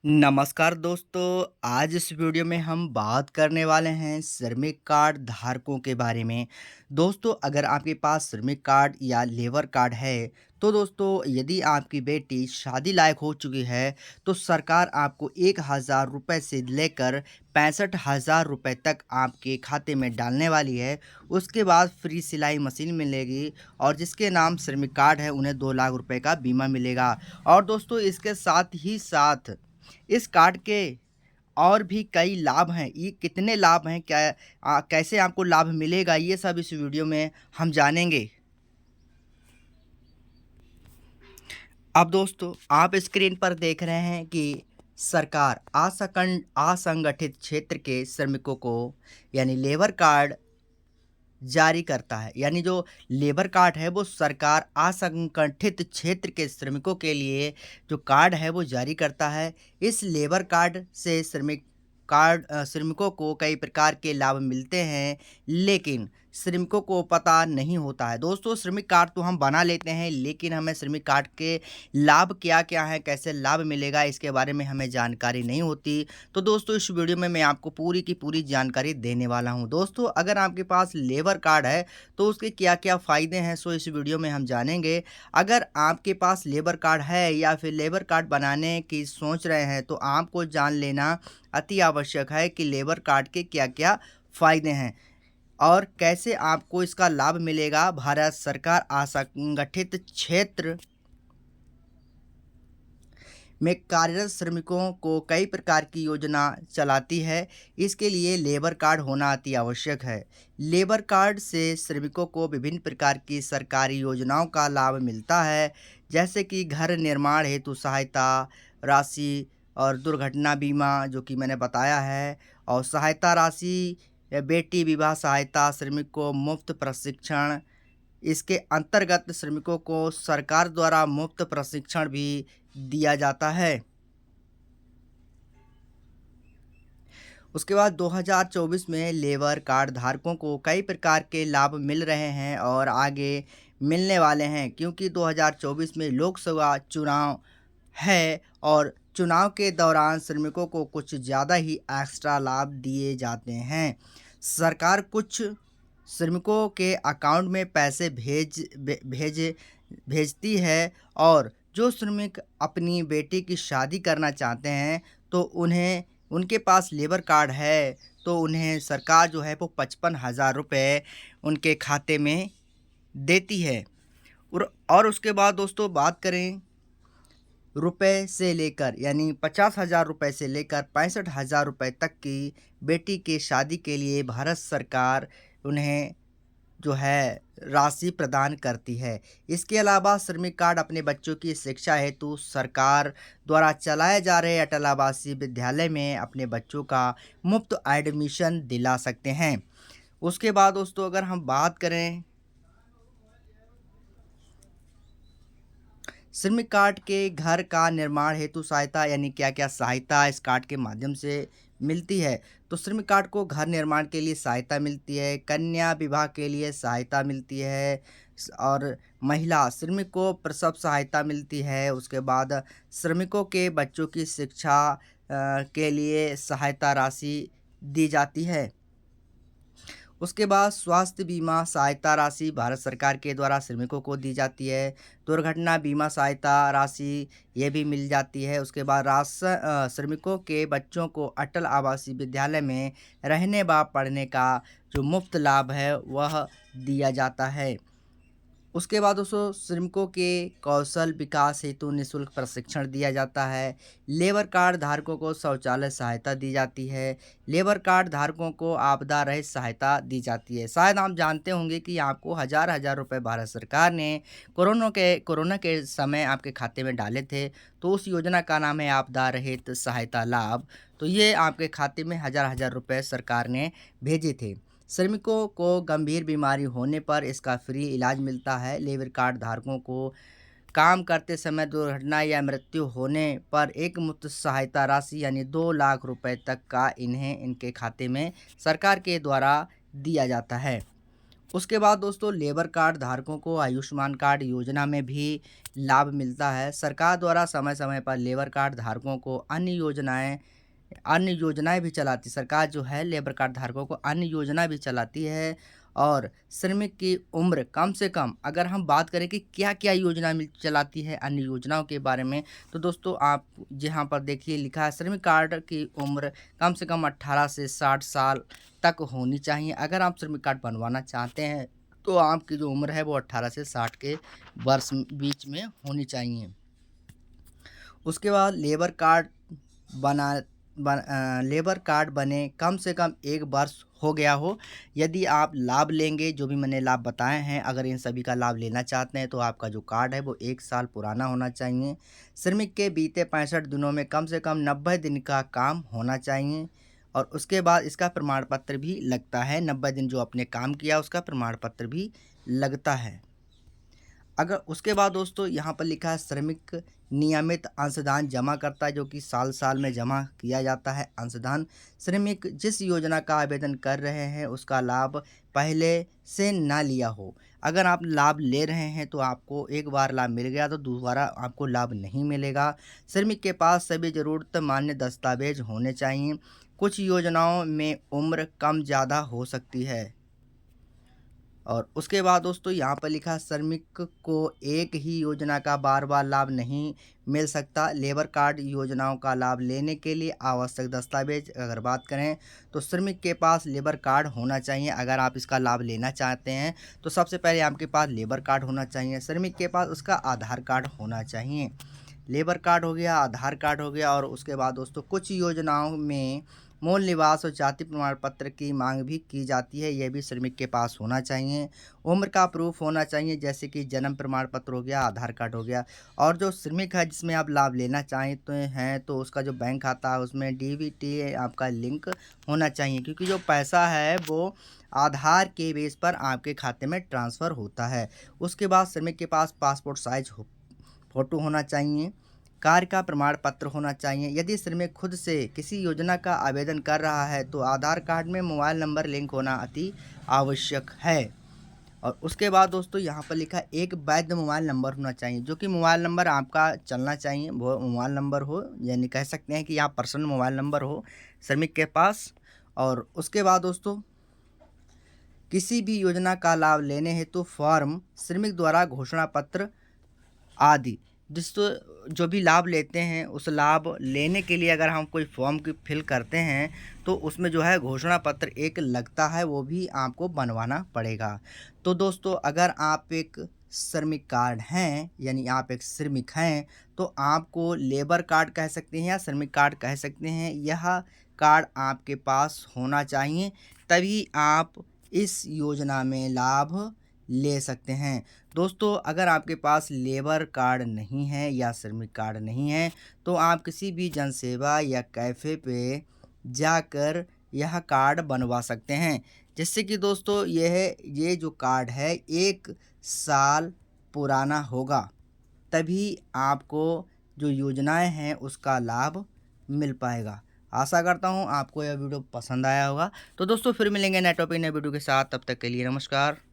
नमस्कार दोस्तों, आज इस वीडियो में हम बात करने वाले हैं श्रमिक कार्ड धारकों के बारे में। दोस्तों, अगर आपके पास श्रमिक कार्ड या लेबर कार्ड है, तो दोस्तों यदि आपकी बेटी शादी लायक हो चुकी है, तो सरकार आपको 1000 रुपये से लेकर 65,000 रुपये तक आपके खाते में डालने वाली है। उसके बाद फ्री सिलाई मशीन मिलेगी और जिसके नाम श्रमिक कार्ड है, उन्हें 2 लाख रुपये का बीमा मिलेगा। और दोस्तों इसके साथ ही साथ इस कार्ड के और भी कई लाभ हैं। ये कितने लाभ हैं, क्या कैसे आपको लाभ मिलेगा, ये सब इस वीडियो में हम जानेंगे। अब दोस्तों आप स्क्रीन पर देख रहे हैं कि सरकार असंगठित क्षेत्र के श्रमिकों को यानी लेबर कार्ड जारी करता है। यानी जो लेबर कार्ड है वो सरकार असंगठित क्षेत्र के श्रमिकों के लिए जो कार्ड है वो जारी करता है। इस लेबर कार्ड से श्रमिकों को कई प्रकार के लाभ मिलते हैं, लेकिन श्रमिकों को पता नहीं होता है। दोस्तों श्रमिक कार्ड तो हम बना लेते हैं, लेकिन हमें श्रमिक कार्ड के लाभ क्या क्या हैं, कैसे लाभ मिलेगा, इसके बारे में हमें जानकारी नहीं होती। तो दोस्तों इस वीडियो में मैं आपको पूरी की पूरी जानकारी देने वाला हूं। दोस्तों अगर आपके पास लेबर कार्ड है तो उसके क्या क्या फ़ायदे हैं, सो इस वीडियो में हम जानेंगे। अगर आपके पास लेबर कार्ड है या फिर लेबर कार्ड बनाने की सोच रहे हैं, तो आपको जान लेना अति आवश्यक है कि लेबर कार्ड के क्या क्या फ़ायदे हैं और कैसे आपको इसका लाभ मिलेगा। भारत सरकार असंगठित क्षेत्र में कार्यरत श्रमिकों को कई प्रकार की योजना चलाती है। इसके लिए लेबर कार्ड होना अति आवश्यक है। लेबर कार्ड से श्रमिकों को विभिन्न प्रकार की सरकारी योजनाओं का लाभ मिलता है, जैसे कि घर निर्माण हेतु सहायता राशि और दुर्घटना बीमा, जो कि मैंने बताया है, और सहायता राशि, बेटी विवाह सहायता, श्रमिक को मुफ्त प्रशिक्षण। इसके अंतर्गत श्रमिकों को सरकार द्वारा मुफ्त प्रशिक्षण भी दिया जाता है। उसके बाद 2024 में लेबर कार्ड धारकों को कई प्रकार के लाभ मिल रहे हैं और आगे मिलने वाले हैं, क्योंकि 2024 में लोकसभा चुनाव है और चुनाव के दौरान श्रमिकों को कुछ ज़्यादा ही एक्स्ट्रा लाभ दिए जाते हैं। सरकार कुछ श्रमिकों के अकाउंट में पैसे भेजती है, और जो श्रमिक अपनी बेटी की शादी करना चाहते हैं तो उन्हें उनके पास लेबर कार्ड है, तो उन्हें सरकार जो है वो 55,000 रुपये उनके खाते में देती है। और उसके बाद दोस्तों बात करें रुपए से लेकर, यानी 50,000 रुपये से लेकर 65,000 रुपये तक की बेटी के शादी के लिए भारत सरकार उन्हें जो है राशि प्रदान करती है। इसके अलावा श्रमिक कार्ड अपने बच्चों की शिक्षा हेतु सरकार द्वारा चलाए जा रहे अटल आवासीय विद्यालय में अपने बच्चों का मुफ्त एडमिशन दिला सकते हैं। उसके बाद दोस्तों अगर हम बात करें श्रमिक कार्ड के घर का निर्माण हेतु सहायता, यानी क्या क्या सहायता इस कार्ड के माध्यम से मिलती है, तो श्रमिक कार्ड को घर निर्माण के लिए सहायता मिलती है, कन्या विवाह के लिए सहायता मिलती है, और महिला श्रमिक को प्रसव सहायता मिलती है। उसके बाद श्रमिकों के बच्चों की शिक्षा के लिए सहायता राशि दी जाती है। उसके बाद स्वास्थ्य बीमा सहायता राशि भारत सरकार के द्वारा श्रमिकों को दी जाती है। दुर्घटना बीमा सहायता राशि ये भी मिल जाती है। उसके बाद श्रमिकों के बच्चों को अटल आवासीय विद्यालय में रहने व पढ़ने का जो मुफ्त लाभ है वह दिया जाता है। उसके बाद दोस्तों श्रमिकों के कौशल विकास हेतु निःशुल्क प्रशिक्षण दिया जाता है। लेबर कार्ड धारकों को शौचालय सहायता दी जाती है। लेबर कार्ड धारकों को आपदा रहित सहायता दी जाती है। शायद आप जानते होंगे कि आपको हज़ार हज़ार रुपये भारत सरकार ने कोरोना के समय आपके खाते में डाले थे, तो उस योजना का नाम है आपदा रहित सहायता लाभ। तो ये आपके खाते में हज़ार हज़ार रुपये सरकार ने भेजे थे। श्रमिकों को गंभीर बीमारी होने पर इसका फ्री इलाज मिलता है। लेबर कार्ड धारकों को काम करते समय दुर्घटना या मृत्यु होने पर एक मुफ्त सहायता राशि यानी 2 लाख रुपए तक का इन्हें इनके खाते में सरकार के द्वारा दिया जाता है। उसके बाद दोस्तों लेबर कार्ड धारकों को आयुष्मान कार्ड योजना में भी लाभ मिलता है। सरकार द्वारा समय-समय पर लेबर कार्ड धारकों को अन्य योजनाएँ भी चलाती सरकार जो है लेबर कार्ड धारकों को अन्य योजना भी चलाती है। और श्रमिक की उम्र कम से कम अगर हम बात करें कि क्या-क्या योजना चलाती है अन्य योजनाओं के बारे में, तो दोस्तों आप यहाँ पर देखिए लिखा है श्रमिक कार्ड की उम्र कम से कम 18 से 60 साल तक होनी चाहिए। अगर आप श्रमिक कार्ड बनवाना चाहते हैं, तो आपकी जो उम्र है वो 18 से 60 के वर्ष बीच में होनी चाहिए। उसके बाद बना लेबर कार्ड बने कम से कम 1 वर्ष हो गया हो। यदि आप लाभ लेंगे, जो भी मैंने लाभ बताए हैं, अगर इन सभी का लाभ लेना चाहते हैं, तो आपका जो कार्ड है वो 1 साल पुराना होना चाहिए। श्रमिक के बीते 65 दिनों में कम से कम 90 दिन का काम होना चाहिए और उसके बाद इसका प्रमाण पत्र भी लगता है। 90 दिन जो आपने काम किया उसका प्रमाण पत्र भी लगता है। अगर उसके बाद दोस्तों यहाँ पर लिखा है श्रमिक नियमित अंशदान जमा करता है, जो कि साल-साल में जमा किया जाता है अंशदान। श्रमिक जिस योजना का आवेदन कर रहे हैं उसका लाभ पहले से ना लिया हो। अगर आप लाभ ले रहे हैं तो आपको एक बार लाभ मिल गया तो दोबारा आपको लाभ नहीं मिलेगा। श्रमिक के पास सभी ज़रूरत मान्य दस्तावेज होने चाहिए। कुछ योजनाओं में उम्र कम ज़्यादा हो सकती है। और उसके बाद दोस्तों यहाँ पर लिखा श्रमिक को एक ही योजना का बार-बार लाभ नहीं मिल सकता। लेबर कार्ड योजनाओं का लाभ लेने के लिए आवश्यक दस्तावेज अगर बात करें, तो श्रमिक के पास लेबर कार्ड होना चाहिए। अगर आप इसका लाभ लेना चाहते हैं, तो सबसे पहले आपके पास लेबर कार्ड होना चाहिए। श्रमिक के पास उसका आधार कार्ड होना चाहिए। लेबर कार्ड हो गया, आधार कार्ड हो गया और उसके बाद दोस्तों कुछ योजनाओं में मूल निवास और जाति प्रमाण पत्र की मांग भी की जाती है, यह भी श्रमिक के पास होना चाहिए। उम्र का प्रूफ होना चाहिए, जैसे कि जन्म प्रमाण पत्र हो गया, आधार कार्ड हो गया। और जो श्रमिक है जिसमें आप लाभ लेना चाहते हैं, तो उसका जो बैंक खाता है उसमें डीबीटी आपका लिंक होना चाहिए, क्योंकि जो पैसा है वो आधार के बेस पर आपके खाते में ट्रांसफ़र होता है। उसके बाद श्रमिक के पास पासपोर्ट साइज फ़ोटो होना चाहिए। कार्य का प्रमाण पत्र होना चाहिए। यदि श्रमिक खुद से किसी योजना का आवेदन कर रहा है, तो आधार कार्ड में मोबाइल नंबर लिंक होना अति आवश्यक है। और उसके बाद दोस्तों यहाँ पर लिखा है एक वैध मोबाइल नंबर होना चाहिए, जो कि मोबाइल नंबर आपका चलना चाहिए। वो मोबाइल नंबर हो, यानी कह सकते हैं कि यहाँ पर्सनल मोबाइल नंबर हो श्रमिक के पास। और उसके बाद दोस्तों किसी भी योजना का लाभ लेने हेतु फॉर्म, श्रमिक द्वारा घोषणा पत्र आदि जो भी लाभ लेते हैं, उस लाभ लेने के लिए अगर हम कोई फॉर्म की फिल करते हैं, तो उसमें जो है घोषणा पत्र एक लगता है, वो भी आपको बनवाना पड़ेगा। तो दोस्तों अगर आप एक श्रमिक कार्ड हैं, यानी आप एक श्रमिक हैं, तो आपको लेबर कार्ड कह सकते हैं या श्रमिक कार्ड कह सकते हैं, यह कार्ड आपके पास होना चाहिए, तभी आप इस योजना में लाभ ले सकते हैं। दोस्तों अगर आपके पास लेबर कार्ड नहीं है या श्रमिक कार्ड नहीं है, तो आप किसी भी जनसेवा या कैफ़े पे जाकर यह कार्ड बनवा सकते हैं, जिससे कि दोस्तों ये जो कार्ड है 1 साल पुराना होगा, तभी आपको जो योजनाएं हैं उसका लाभ मिल पाएगा। आशा करता हूँ आपको यह वीडियो पसंद आया होगा। तो दोस्तों फिर मिलेंगे नए टॉपिक नए वीडियो के साथ, तब तक के लिए नमस्कार।